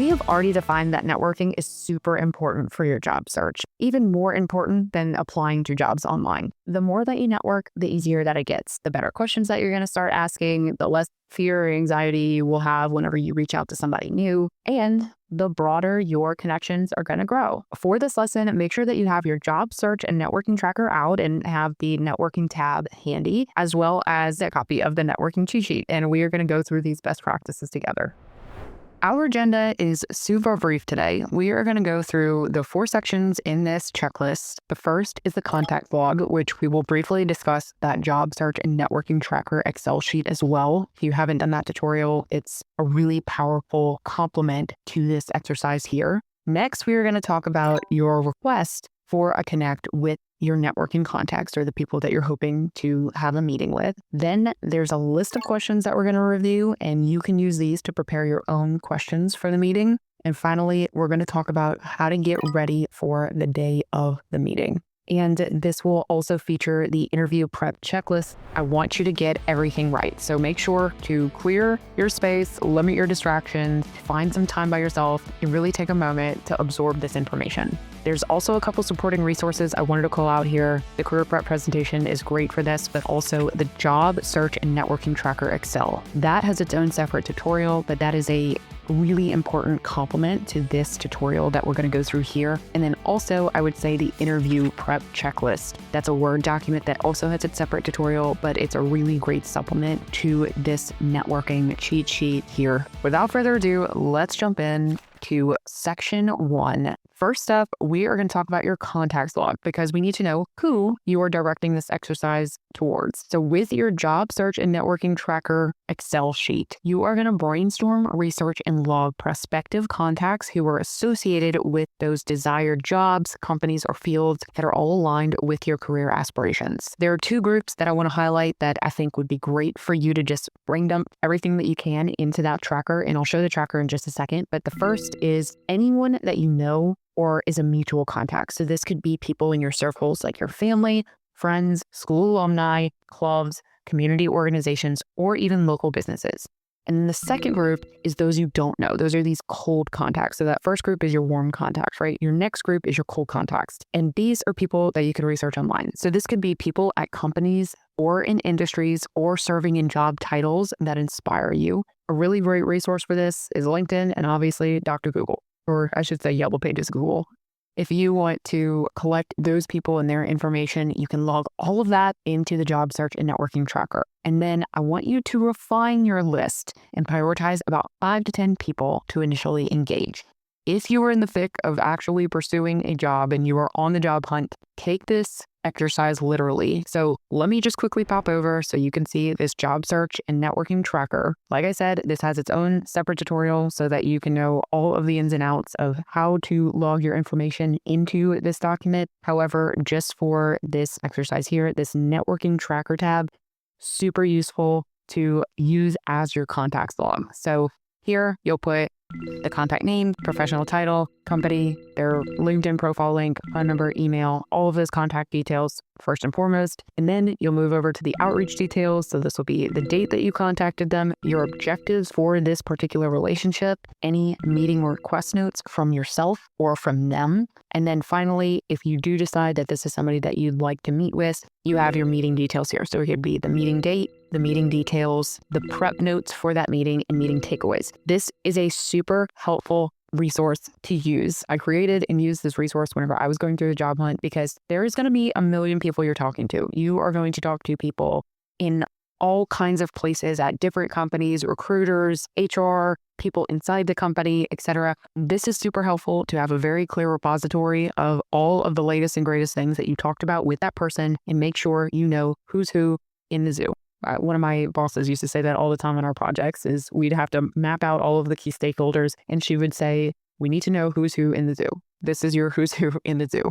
We have already defined that networking is super important for your job search, even more important than applying to jobs online. The more that you network, the easier that it gets. The better questions that you're going to start asking, the less fear or anxiety you will have whenever you reach out to somebody new, and the broader your connections are going to grow. For this lesson, make sure that you have your job search and networking tracker out and have the networking tab handy, as well as a copy of the networking cheat sheet. And we are going to go through these best practices together. Our agenda is super brief today. We are going to go through the 4 sections in this checklist. The first is the contact log, which we will briefly discuss that job search and networking tracker Excel sheet as well. If you haven't done that tutorial, it's a really powerful complement to this exercise here. Next, we are going to talk about your request for a connect with your networking contacts or the people that you're hoping to have a meeting with. Then there's a list of questions that we're going to review, and you can use these to prepare your own questions for the meeting. And finally, we're going to talk about how to get ready for the day of the meeting. And this will also feature the interview prep checklist. I want you to get everything right. So make sure to clear your space, limit your distractions, find some time by yourself, and really take a moment to absorb this information. There's also a couple supporting resources I wanted to call out here. The career prep presentation is great for this, but also the job search and networking tracker Excel. That has its own separate tutorial, but that is a really important complement to this tutorial that we're going to go through here. And then also, I would say the interview prep checklist. That's a Word document that also has its separate tutorial, but it's a really great supplement to this networking cheat sheet here. Without further ado, let's jump in to section 1. First up, we are going to talk about your contacts log because we need to know who you are directing this exercise towards. So with your job search and networking tracker Excel sheet, you are going to brainstorm, research, and log prospective contacts who are associated with those desired jobs, companies, or fields that are all aligned with your career aspirations. There are 2 groups that I want to highlight that I think would be great for you to just bring dump everything that you can into that tracker, and I'll show the tracker in just a second. But the first is anyone that you know or is a mutual contact. So this could be people in your circles like your family, friends, school alumni, clubs, community organizations, or even local businesses. And then the second group is those you don't know. Those are these cold contacts. So that first group is your warm contacts, right? Your next group is your cold contacts. And these are people that you can research online. So this could be people at companies or in industries or serving in job titles that inspire you. A really great resource for this is LinkedIn and obviously Dr. Google, or I should say Yellow Pages Google. If you want to collect those people and their information, you can log all of that into the job search and networking tracker. And then I want you to refine your list and prioritize about 5 to 10 people to initially engage. If you are in the thick of actually pursuing a job and you are on the job hunt, take this exercise literally. So let me just quickly pop over so you can see this job search and networking tracker. Like I said, this has its own separate tutorial so that you can know all of the ins and outs of how to log your information into this document. However, just for this exercise here, this networking tracker tab, super useful to use as your contacts log. So here you'll put the contact name, professional title, company, their LinkedIn profile link, phone number, email, all of those contact details first and foremost. And then you'll move over to the outreach details. So this will be the date that you contacted them, your objectives for this particular relationship, any meeting request notes from yourself or from them. And then finally, if you do decide that this is somebody that you'd like to meet with, you have your meeting details here. So it could be the meeting date, the meeting details, the prep notes for that meeting, and meeting takeaways. This is a super helpful resource to use. I created and used this resource whenever I was going through the job hunt because there is going to be a million people you're talking to. You are going to talk to people in all kinds of places at different companies, recruiters, HR, people inside the company, etc. This is super helpful to have a very clear repository of all of the latest and greatest things that you talked about with that person and make sure you know who's who in the zoo. One of my bosses used to say that all the time on our projects is we'd have to map out all of the key stakeholders and she would say, we need to know who's who in the zoo. This is your who's who in the zoo.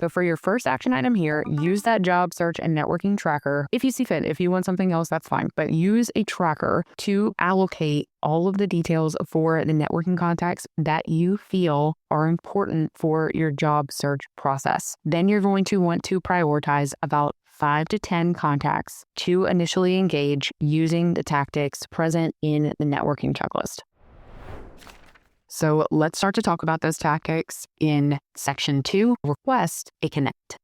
So for your first action item here, use that job search and networking tracker. If you see fit, if you want something else, that's fine. But use a tracker to allocate all of the details for the networking contacts that you feel are important for your job search process. Then you're going to want to prioritize about 5 to 10 contacts to initially engage using the tactics present in the networking checklist. So let's start to talk about those tactics in section 2, request a connect.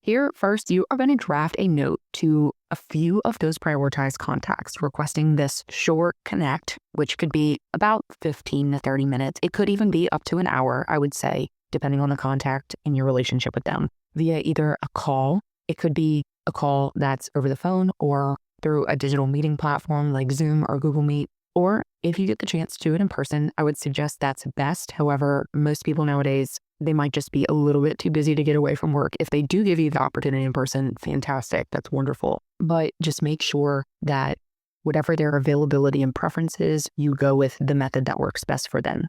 Here, first, you are going to draft a note to a few of those prioritized contacts, requesting this short connect, which could be about 15 to 30 minutes. It could even be up to an hour, I would say, depending on the contact and your relationship with them, via either a call. It could be a call that's over the phone or through a digital meeting platform like Zoom or Google Meet. Or if you get the chance to do it in person, I would suggest that's best. However, most people nowadays, they might just be a little bit too busy to get away from work. If they do give you the opportunity in person, fantastic. That's wonderful. But just make sure that whatever their availability and preferences, you go with the method that works best for them.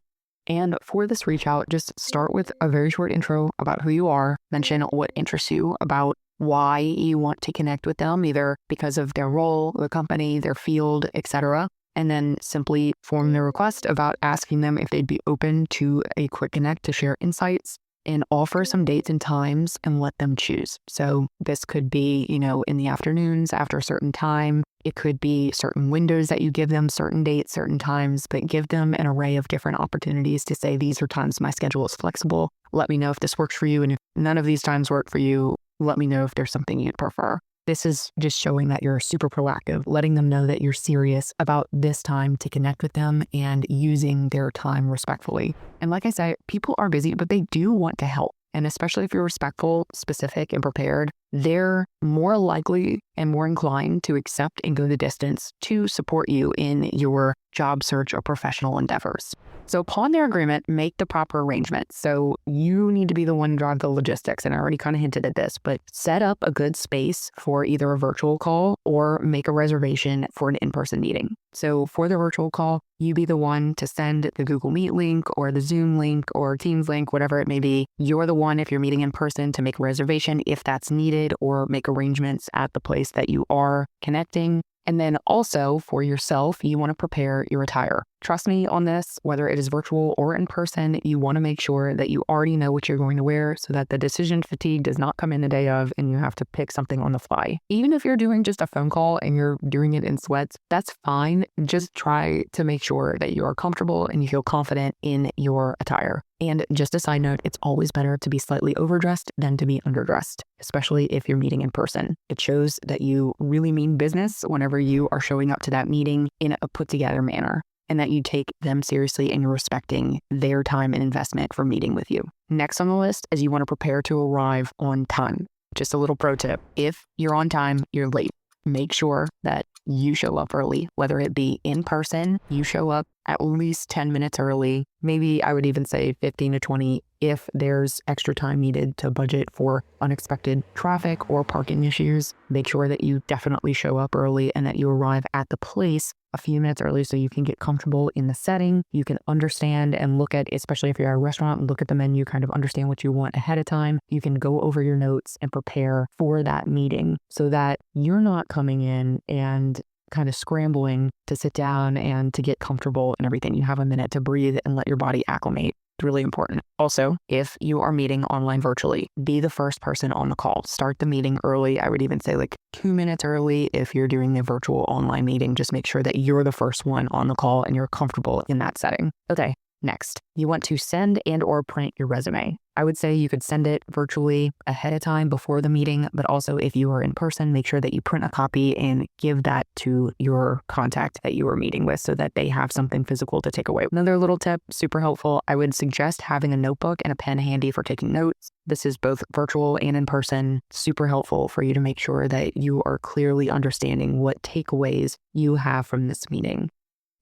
And for this reach out, just start with a very short intro about who you are, mention what interests you about why you want to connect with them, either because of their role, the company, their field, etc. And then simply form the request about asking them if they'd be open to a quick connect to share insights, and offer some dates and times and let them choose. So this could be, in the afternoons after a certain time. It could be certain windows that you give them, certain dates, certain times, but give them an array of different opportunities to say, these are times my schedule is flexible. Let me know if this works for you. And if none of these times work for you, let me know if there's something you'd prefer. This is just showing that you're super proactive, letting them know that you're serious about this time to connect with them and using their time respectfully. And like I said, people are busy, but they do want to help. And especially if you're respectful, specific, and prepared, they're more likely and more inclined to accept and go the distance to support you in your job search or professional endeavors. So upon their agreement, make the proper arrangements. So you need to be the one to drive the logistics. And I already kind of hinted at this, but set up a good space for either a virtual call or make a reservation for an in-person meeting. So for the virtual call, you be the one to send the Google Meet link or the Zoom link or Teams link, whatever it may be. You're the one, if you're meeting in person, to make a reservation if that's needed or make arrangements at the place that you are connecting. And then also for yourself, you want to prepare your attire. Trust me on this, whether it is virtual or in person, you want to make sure that you already know what you're going to wear so that the decision fatigue does not come in the day of and you have to pick something on the fly. Even if you're doing just a phone call and you're doing it in sweats, that's fine. Just try to make sure that you are comfortable and you feel confident in your attire. And just a side note, it's always better to be slightly overdressed than to be underdressed, especially if you're meeting in person. It shows that you really mean business whenever you are showing up to that meeting in a put together manner, and that you take them seriously and you're respecting their time and investment for meeting with you. Next on the list is you want to prepare to arrive on time. Just a little pro tip. If you're on time, you're late. Make sure that you show up early, whether it be in person, you show up at least 10 minutes early. Maybe I would even say 15 to 20 if there's extra time needed to budget for unexpected traffic or parking issues. Make sure that you definitely show up early and that you arrive at the place a few minutes early so you can get comfortable in the setting. You can understand and look at, especially if you're at a restaurant, look at the menu, kind of understand what you want ahead of time. You can go over your notes and prepare for that meeting so that you're not coming in and kind of scrambling to sit down and to get comfortable and everything. You have a minute to breathe and let your body acclimate. It's really important. Also, if you are meeting online virtually, be the first person on the call. Start the meeting early. I would even say like 2 minutes early if you're doing the virtual online meeting. Just make sure that you're the first one on the call and you're comfortable in that setting. Okay. Next, you want to send and or print your resume. I would say you could send it virtually ahead of time before the meeting, but also if you are in person, make sure that you print a copy and give that to your contact that you are meeting with so that they have something physical to take away. Another little tip, super helpful, I would suggest having a notebook and a pen handy for taking notes. This is both virtual and in person, super helpful for you to make sure that you are clearly understanding what takeaways you have from this meeting.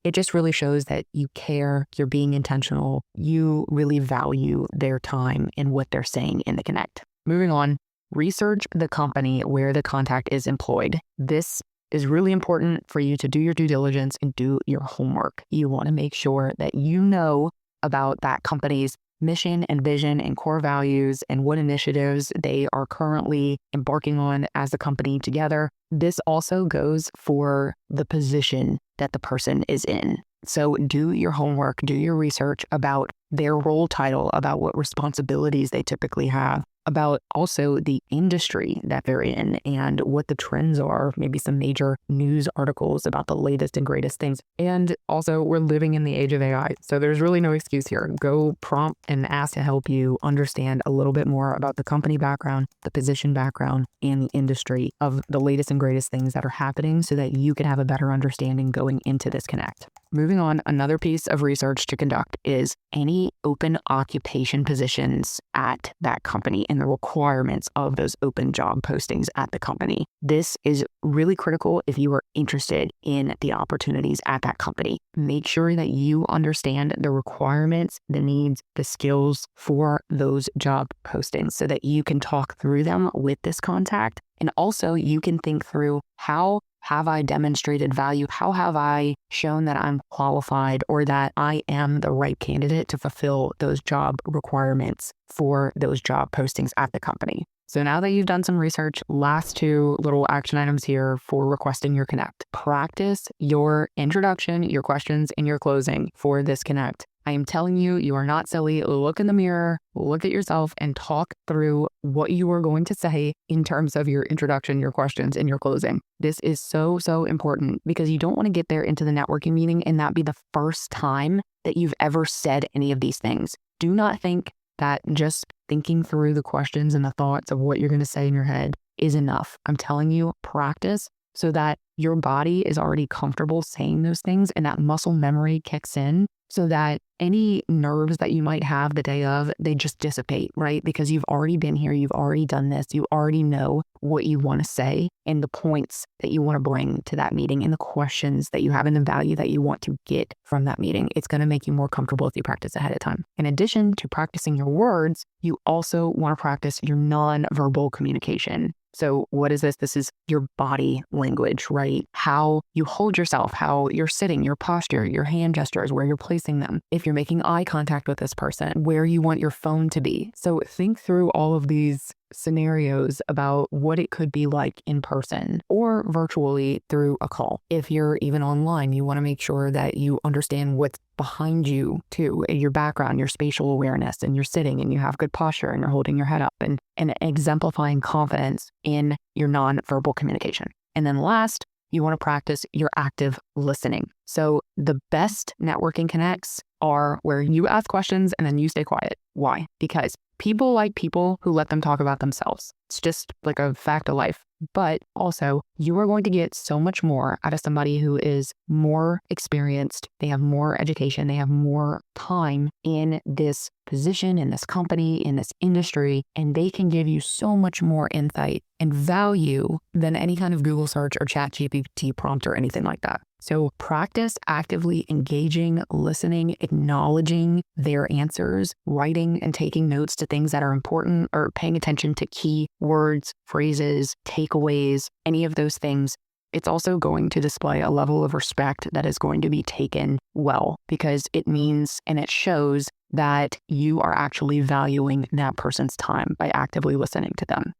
It just really shows that you care, you're being intentional, you really value their time and what they're saying in the connect. Moving on, research the company where the contact is employed. This is really important for you to do your due diligence and do your homework. You want to make sure that you know about that company's mission and vision and core values and what initiatives they are currently embarking on as a company together. This also goes for the position that the person is in. So do your homework, do your research about their role title, about what responsibilities they typically have, about also the industry that they're in and what the trends are, maybe some major news articles about the latest and greatest things. And also, we're living in the age of AI, so there's really no excuse here. Go prompt and ask to help you understand a little bit more about the company background, the position background, and the industry of the latest and greatest things that are happening so that you can have a better understanding going into this Connect. Moving on, another piece of research to conduct is any open occupation positions at that company and the requirements of those open job postings at the company. This is really critical if you are interested in the opportunities at that company. Make sure that you understand the requirements, the needs, the skills for those job postings so that you can talk through them with this contact. And also you can think through, how have I demonstrated value? How have I shown that I'm qualified or that I am the right candidate to fulfill those job requirements for those job postings at the company? So now that you've done some research, last two little action items here for requesting your Connect. Practice your introduction, your questions, and your closing for this Connect. I am telling you, you are not silly. Look in the mirror, look at yourself, and talk through what you are going to say in terms of your introduction, your questions, and your closing. This is so, so important because you don't want to get there into the networking meeting and that be the first time that you've ever said any of these things. Do not think that just thinking through the questions and the thoughts of what you're going to say in your head is enough. I'm telling you, practice so that your body is already comfortable saying those things and that muscle memory kicks in so that any nerves that you might have the day of, they just dissipate, right? Because you've already been here, you've already done this, you already know what you want to say and the points that you want to bring to that meeting and the questions that you have and the value that you want to get from that meeting. It's going to make you more comfortable if you practice ahead of time. In addition to practicing your words, you also want to practice your nonverbal communication. So what is this? This is your body language, right? How you hold yourself, how you're sitting, your posture, your hand gestures, where you're placing them. If you're making eye contact with this person, where you want your phone to be. So think through all of these scenarios about what it could be like in person or virtually through a call. If you're even online, you want to make sure that you understand what's behind you too, your background, your spatial awareness, and you're sitting and you have good posture and you're holding your head up and exemplifying confidence in your nonverbal communication. And then last, you want to practice your active listening. So the best networking connects are where you ask questions and then you stay quiet. Why? Because people like people who let them talk about themselves. It's just like a fact of life. But also, you are going to get so much more out of somebody who is more experienced. They have more education. They have more time in this position, in this company, in this industry, and they can give you so much more insight and value than any kind of Google search or ChatGPT prompt or anything like that. So practice actively engaging, listening, acknowledging their answers, writing and taking notes to things that are important or paying attention to key words, phrases, takeaways, any of those things. It's also going to display a level of respect that is going to be taken well because it means and it shows that you are actually valuing that person's time by actively listening to them.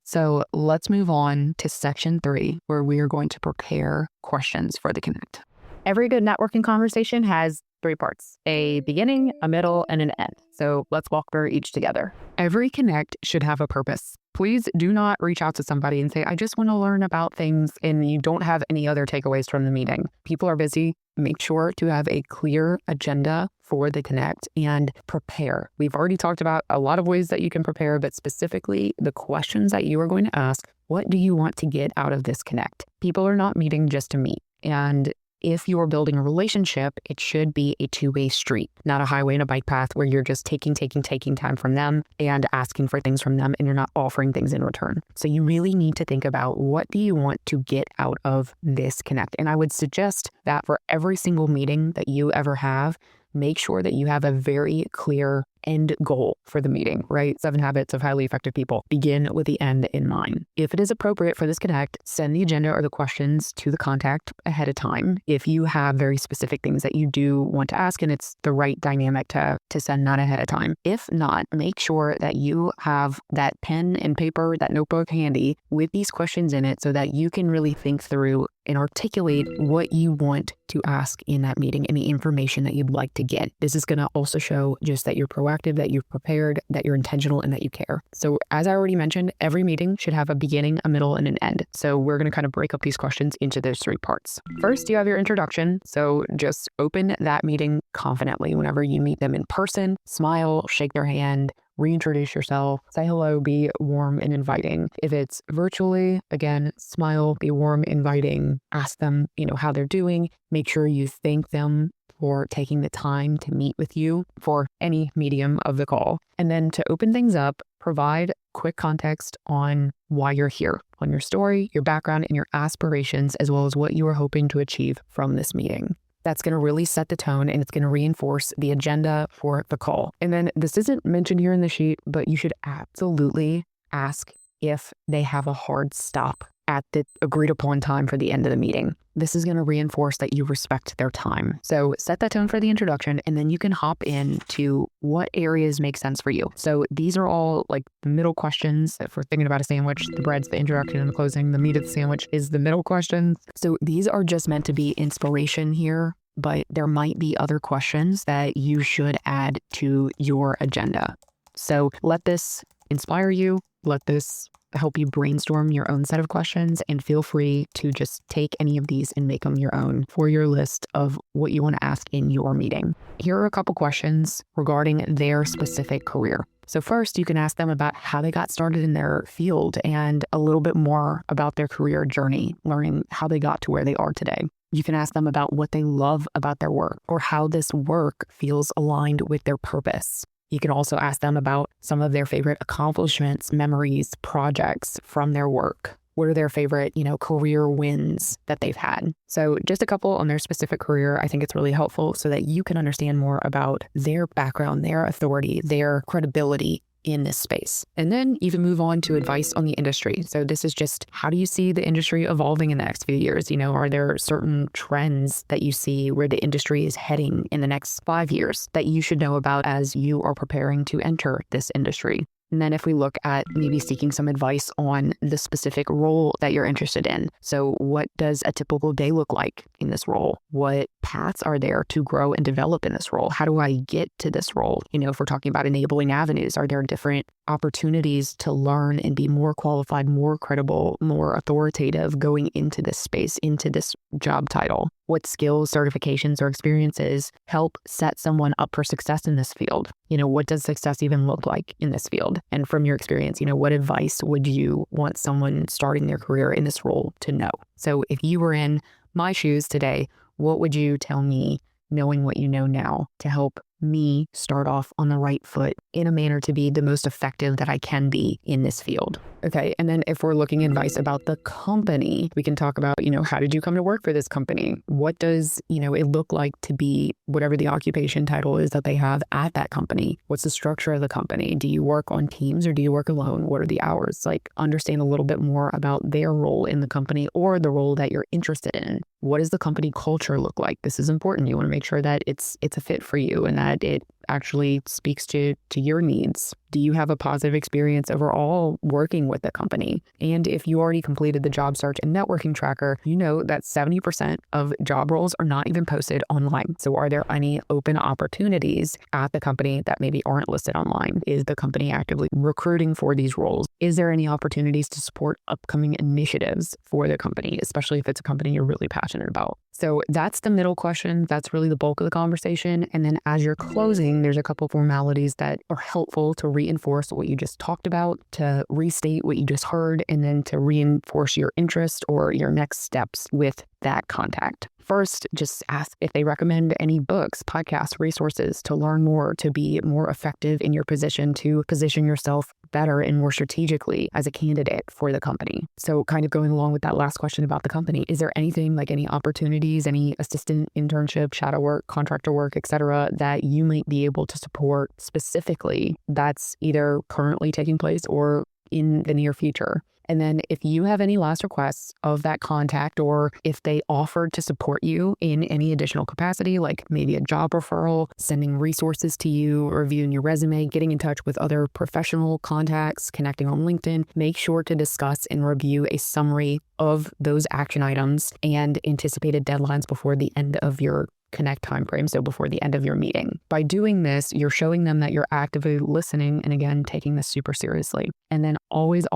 So let's move on to section 3, where we are going to prepare questions for the Connect. Every good networking conversation has 3 parts: a beginning, a middle, and an end. So let's walk through each together. Every Connect should have a purpose. Please do not reach out to somebody and say, I just want to learn about things, and you don't have any other takeaways from the meeting. People are busy. Make sure to have a clear agenda for the Connect and prepare. We've already talked about a lot of ways that you can prepare, but specifically the questions that you are going to ask. What do you want to get out of this Connect? People are not meeting just to meet. And if you're building a relationship, it should be a two-way street, not a highway and a bike path where you're just taking time from them and asking for things from them and you're not offering things in return. So you really need to think about, what do you want to get out of this Connect? And I would suggest that for every single meeting that you ever have, make sure that you have a very clear end goal for the meeting, right? 7 Habits of Highly Effective People. Begin with the end in mind. If it is appropriate for this Connect, send the agenda or the questions to the contact ahead of time. If you have very specific things that you do want to ask and it's the right dynamic to send that ahead of time. If not, make sure that you have that pen and paper, that notebook handy with these questions in it so that you can really think through and articulate what you want to ask in that meeting and the information that you'd like to get. This is going to also show just that you're proactive proactive, that you've prepared, that you're intentional, and that you care. So as I already mentioned, every meeting should have a beginning, a middle, and an end. So we're going to kind of break up these questions into those 3 parts. First, you have your introduction. So just open that meeting confidently. Whenever you meet them in person, smile, shake their hand, reintroduce yourself, say hello, be warm and inviting. If it's virtually, again, smile, be warm, inviting, ask them, how they're doing. Make sure you thank them for taking the time to meet with you for any medium of the call. And then to open things up, provide quick context on why you're here, on your story, your background, and your aspirations, as well as what you are hoping to achieve from this meeting. That's going to really set the tone, and it's going to reinforce the agenda for the call. And then this isn't mentioned here in the sheet, but you should absolutely ask if they have a hard stop at the agreed upon time for the end of the meeting. This is going to reinforce that you respect their time. So set that tone for the introduction, and then you can hop into what areas make sense for you. So these are all like the middle questions. If we're thinking about a sandwich, the bread's the introduction and the closing. The meat of the sandwich is the middle questions. So these are just meant to be inspiration here, but there might be other questions that you should add to your agenda. So let this inspire you. Let this help you brainstorm your own set of questions, and feel free to just take any of these and make them your own for your list of what you want to ask in your meeting. Here are a couple questions regarding their specific career. So first, you can ask them about how they got started in their field and a little bit more about their career journey, learning how they got to where they are today. You can ask them about what they love about their work or how this work feels aligned with their purpose. You can also ask them about some of their favorite accomplishments, memories, projects from their work. What are their favorite, career wins that they've had? So just a couple on their specific career. I think it's really helpful so that you can understand more about their background, their authority, their credibility in this space. And then you can move on to advice on the industry. So this is just, how do you see the industry evolving in the next few years? Are there certain trends that you see where the industry is heading in the next 5 years that you should know about as you are preparing to enter this industry? And then if we look at maybe seeking some advice on the specific role that you're interested in. So what does a typical day look like in this role? What paths are there to grow and develop in this role? How do I get to this role? If we're talking about enabling avenues, are there different opportunities to learn and be more qualified, more credible, more authoritative going into this space, into this job title? What skills, certifications, or experiences help set someone up for success in this field? What does success even look like in this field? And from your experience, what advice would you want someone starting their career in this role to know? So if you were in my shoes today, what would you tell me, knowing what you know now, to help me start off on the right foot in a manner to be the most effective that I can be in this field? Okay. And then if we're looking at advice about the company, we can talk about, how did you come to work for this company? What does, it look like to be whatever the occupation title is that they have at that company? What's the structure of the company? Do you work on teams or do you work alone? What are the hours? Understand a little bit more about their role in the company or the role that you're interested in. What does the company culture look like? This is important. You want to make sure that it's a fit for you and that it actually speaks to your needs. Do you have a positive experience overall working with the company? And if you already completed the job search and networking tracker, you know that 70% of job roles are not even posted online. So are there any open opportunities at the company that maybe aren't listed online? Is the company actively recruiting for these roles? Is there any opportunities to support upcoming initiatives for the company, especially if it's a company you're really passionate about? So that's the middle question. That's really the bulk of the conversation. And then as you're closing, there's a couple formalities that are helpful to reinforce what you just talked about, to restate what you just heard, and then to reinforce your interest or your next steps with that contact. First, just ask if they recommend any books, podcasts, resources to learn more, to be more effective in your position, to position yourself better and more strategically as a candidate for the company. So kind of going along with that last question about the company, is there anything like any opportunities, any assistant internship, shadow work, contractor work, etc., that you might be able to support specifically that's either currently taking place or in the near future? And then if you have any last requests of that contact, or if they offered to support you in any additional capacity, like maybe a job referral, sending resources to you, reviewing your resume, getting in touch with other professional contacts, connecting on LinkedIn, make sure to discuss and review a summary of those action items and anticipated deadlines before the end of your connect timeframe, so before the end of your meeting. By doing this, you're showing them that you're actively listening and again, taking this super seriously. And then always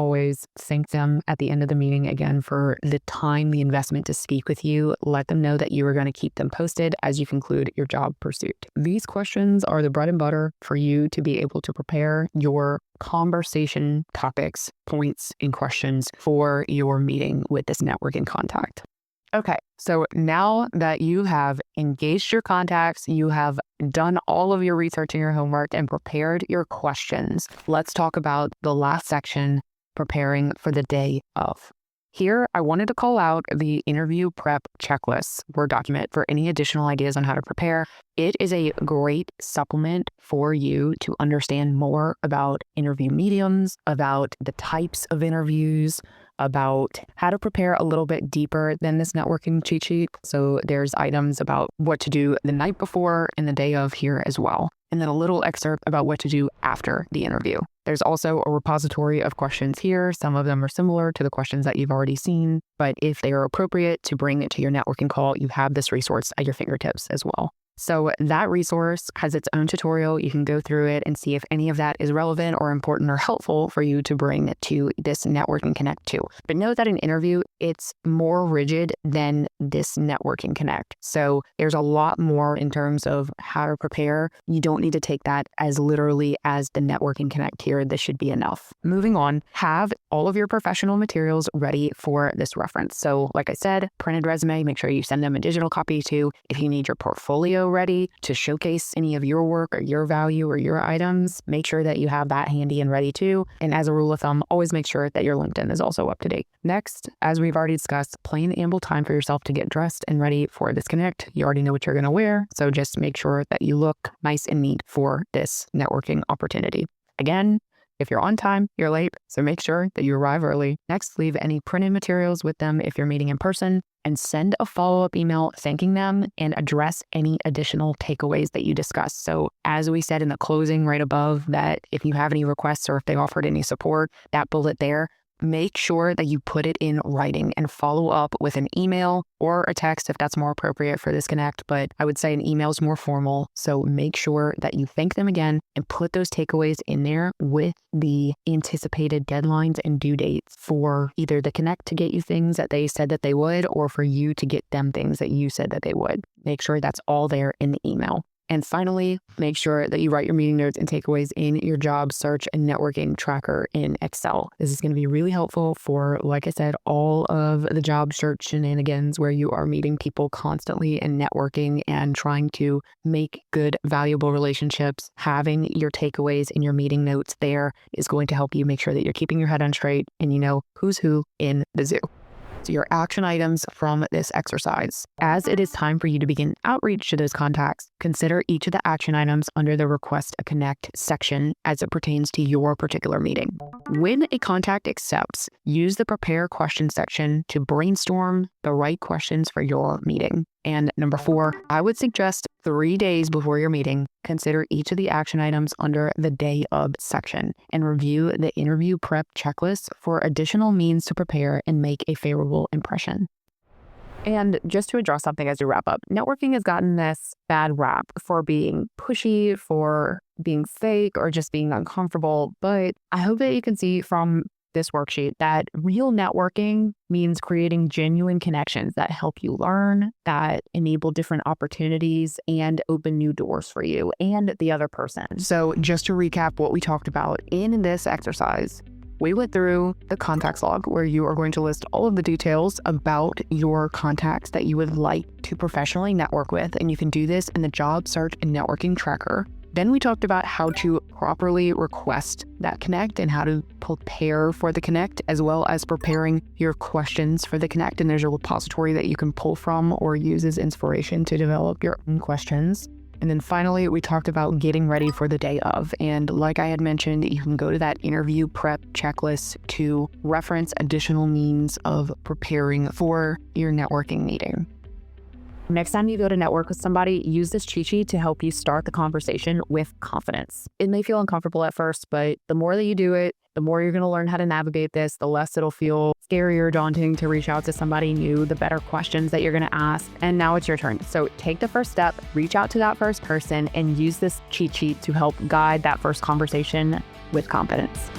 thank them at the end of the meeting again for the time, the investment to speak with you. Let them know that you are going to keep them posted as you conclude your job pursuit. These questions are the bread and butter for you to be able to prepare your conversation topics, points, and questions for your meeting with this networking contact. Okay, so now that you have engaged your contacts, you have done all of your research and your homework and prepared your questions, let's talk about the last section, preparing for the day of. Here, I wanted to call out the interview prep checklist Word document for any additional ideas on how to prepare. It is a great supplement for you to understand more about interview mediums, about the types of interviews, about how to prepare a little bit deeper than this networking cheat sheet. So there's items about what to do the night before and the day of here as well. And then a little excerpt about what to do after the interview. There's also a repository of questions here. Some of them are similar to the questions that you've already seen, but if they are appropriate to bring it to your networking call, you have this resource at your fingertips as well. So that resource has its own tutorial. You can go through it and see if any of that is relevant or important or helpful for you to bring to this networking connect too. But know that an interview, it's more rigid than this networking connect. So there's a lot more in terms of how to prepare. You don't need to take that as literally as the networking connect here. This should be enough. Moving on, have all of your professional materials ready for this reference. So like I said, printed resume, make sure you send them a digital copy too. If you need your portfolio ready to showcase any of your work or your value or your items, make sure that you have that handy and ready too. And as a rule of thumb, always make sure that your LinkedIn is also up to date. Next, as we've already discussed, plain ample time for yourself to get dressed and ready for this connect. You already know what you're going to wear, so just make sure that you look nice and neat for this networking opportunity. Again, if you're on time, you're late, so make sure that you arrive early. Next, leave any printed materials with them if you're meeting in person, and send a follow-up email thanking them and address any additional takeaways that you discussed. So as we said in the closing right above, that if you have any requests or if they offered any support, that bullet there, make sure that you put it in writing and follow up with an email or a text if that's more appropriate for this connect. But I would say an email is more formal. So make sure that you thank them again and put those takeaways in there with the anticipated deadlines and due dates for either the connect to get you things that they said that they would, or for you to get them things that you said that they would. Make sure that's all there in the email. And finally, make sure that you write your meeting notes and takeaways in your job search and networking tracker in Excel. This is going to be really helpful for, like I said, all of the job search shenanigans where you are meeting people constantly and networking and trying to make good, valuable relationships. Having your takeaways in your meeting notes there is going to help you make sure that you're keeping your head on straight and you know who's who in the zoo. So your action items from this exercise. As it is time for you to begin outreach to those contacts, consider each of the action items under the Request a Connect section as it pertains to your particular meeting. When a contact accepts, use the Prepare Question section to brainstorm the right questions for your meeting. And number 4, I would suggest 3 days before your meeting, consider each of the action items under the Day of section and review the interview prep checklist for additional means to prepare and make a favorable impression. And just to address something as we wrap up, networking has gotten this bad rap for being pushy, for being fake, or just being uncomfortable. But I hope that you can see from this worksheet that real networking means creating genuine connections that help you learn, that enable different opportunities and open new doors for you and the other person. So just to recap what we talked about in this exercise, we went through the contacts log where you are going to list all of the details about your contacts that you would like to professionally network with. And you can do this in the job search and networking tracker. Then we talked about how to properly request that connect and how to prepare for the connect, as well as preparing your questions for the connect. And there's a repository that you can pull from or use as inspiration to develop your own questions. And then finally, we talked about getting ready for the day of. And like I had mentioned, you can go to that interview prep checklist to reference additional means of preparing for your networking meeting. Next time you go to network with somebody, use this cheat sheet to help you start the conversation with confidence. It may feel uncomfortable at first, but the more that you do it, the more you're going to learn how to navigate this, the less it'll feel scary or daunting to reach out to somebody new, the better questions that you're going to ask. And now it's your turn. So take the first step, reach out to that first person, and use this cheat sheet to help guide that first conversation with confidence.